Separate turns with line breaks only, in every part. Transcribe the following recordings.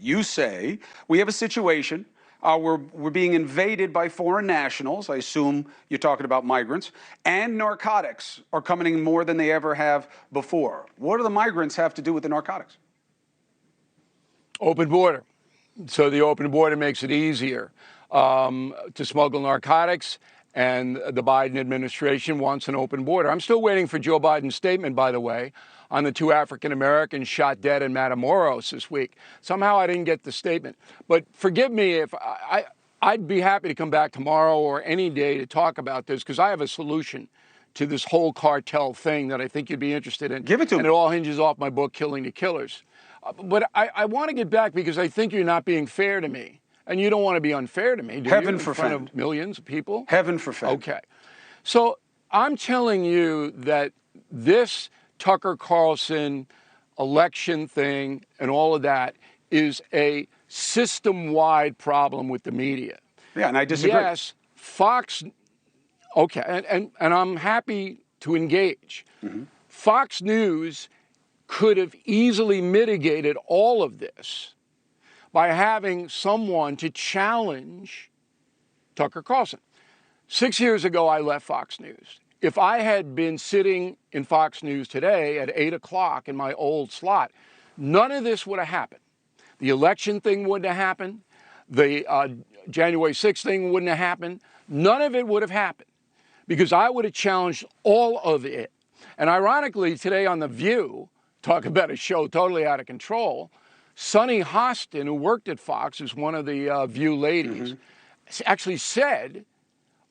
You say we have a situation where we're being invaded by foreign nationals. I assume you're talking about migrants, and narcotics are coming in more than they ever have before. What do the migrants have to do with the narcotics?
Open border. So the open border makes it easier to smuggle narcotics, and the Biden administration wants an open border. I'm still waiting for Joe Biden's statement, by the way, on the 2 African Americans shot dead in Matamoros this week. Somehow I didn't get the statement. But forgive me if I'd be happy to come back tomorrow or any day to talk about this, because I have a solution to this whole cartel thing that I think you'd be interested in.
Give it to me.
And it all hinges off my book, Killing the Killers. But I want to get back because I think you're not being fair to me. And you don't want to be unfair to me, do you?
Heaven
in
forfend.
front of millions of people?
Heaven forfend.
Okay. So I'm telling you that this Tucker Carlson election thing and all of that is a system-wide problem with the media.
Yeah, and I disagree.
Yes, Fox, okay, and I'm happy to engage. Mm-hmm. Fox News could have easily mitigated all of this by having someone to challenge Tucker Carlson. 6 years ago, I left Fox News. If I had been sitting in Fox News today at 8 o'clock in my old slot, none of this would have happened. The election thing wouldn't have happened. The January 6th thing wouldn't have happened. None of it would have happened because I would have challenged all of it. And ironically, today on The View, talk about a show totally out of control, Sunny Hostin, who worked at Fox, who's one of the View ladies, actually said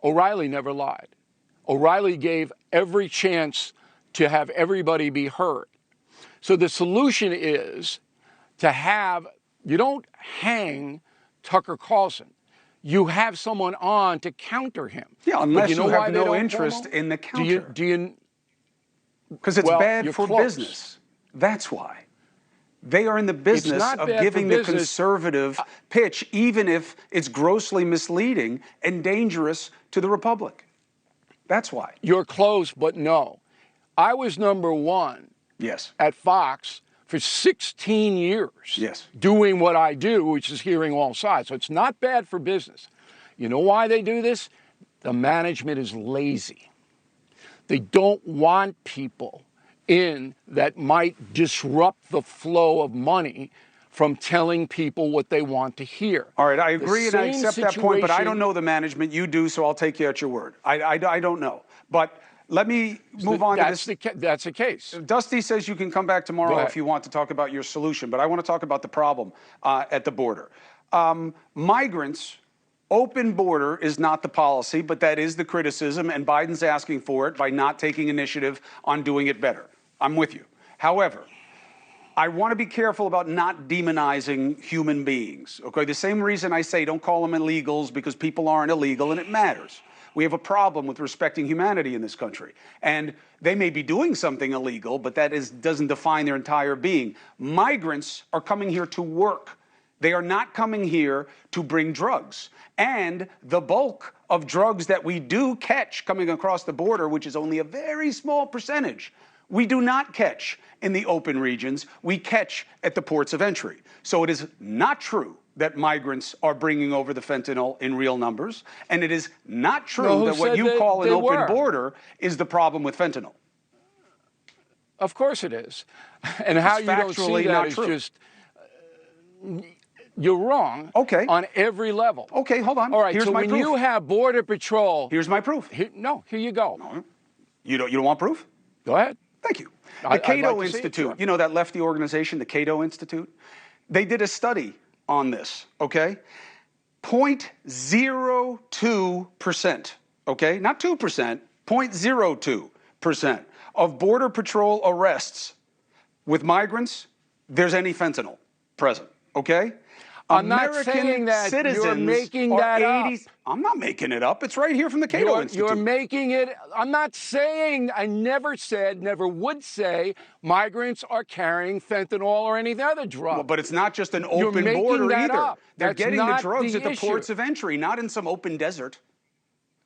O'Reilly never lied. O'Reilly gave every chance to have everybody be heard. So the solution is to have, you don't hang Tucker Carlson. You have someone on to counter him.
Yeah, unless you have no interest in the counter.
Do you?
Because it's bad for business. That's why. They are in the business of giving the conservative pitch, even if it's grossly misleading and dangerous to the Republic. That's why.
You're close, but no. I was #1 at Fox for 16 years doing what I do, which is hearing all sides. So it's not bad for business. You know why they do this? The management is lazy. They don't want people in that might disrupt the flow of money from telling people what they want to hear.
All right, I agree and I accept that point, but I don't know the management. You do, so I'll take you at your word. I don't know. But let me move on to this.
That's the case.
Dusty says you can come back tomorrow if you want to talk about your solution, but I want to talk about the problem at the border. Migrants, open border is not the policy, but that is the criticism, and Biden's asking for it by not taking initiative on doing it better. I'm with you. However, I want to be careful about not demonizing human beings, okay? The same reason I say don't call them illegals, because people aren't illegal and it matters. We have a problem with respecting humanity in this country. And they may be doing something illegal, but that doesn't define their entire being. Migrants are coming here to work. They are not coming here to bring drugs. And the bulk of drugs that we do catch coming across the border, which is only a very small percentage, we do not catch in the open regions. We catch at the ports of entry. So it is not true that migrants are bringing over the fentanyl in real numbers. And it is not true that what you call an open border is the problem with fentanyl.
Of course it is. And how you don't see that is just, you're wrong on every level.
Okay, hold on.
All right,
here's
so
my
when
proof.
you have Border Patrol.
Here's my proof.
Here you go.
No, you don't want proof?
Go ahead.
Thank you. The Cato Institute, you know that lefty organization, the Cato Institute? They did a study on this, okay? 0.02%, okay? Not 2%, 0.02% of Border Patrol arrests with migrants, there's any fentanyl present, okay?
I'm not saying that you're making that up.
I'm not making it up. It's right here from the Cato Institute.
You're making it. I'm not saying, I never said, never would say, migrants are carrying fentanyl or any other drug.
Well, but it's not just an open border either. They're getting the drugs at the ports of entry, not in some open desert.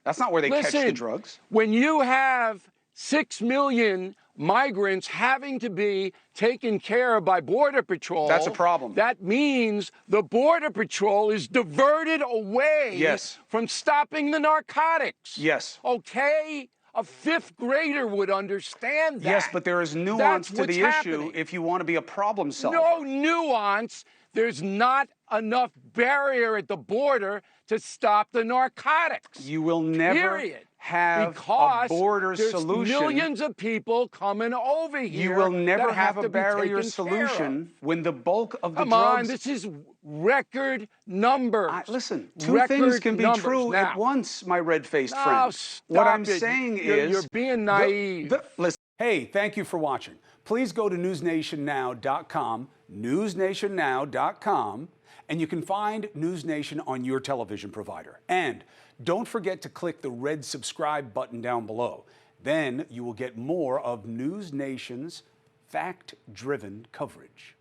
That's not where they catch the drugs.
When you have 6 million migrants having to be taken care of by Border Patrol.
That's a problem.
That means the Border Patrol is diverted away
Yes.
from stopping the narcotics.
Yes.
Okay? A fifth grader would understand that.
Yes, but there is nuance to the issue if you want to be a problem solver.
No nuance. There's not enough barrier at the border to stop the narcotics.
You will never have a border solution.
There's millions of people coming over here.
You will never have a
to be
barrier
taken
solution when the bulk of the
Come
drugs...
on, this is record numbers.
Listen, two things can be true at once, my red-faced friend. What I'm saying is...
You're being naive.
Listen. Hey, thank you for watching. Please go to newsnationnow.com, newsnationnow.com, and you can find NewsNation on your television provider. And don't forget to click the red subscribe button down below. Then you will get more of NewsNation's fact-driven coverage.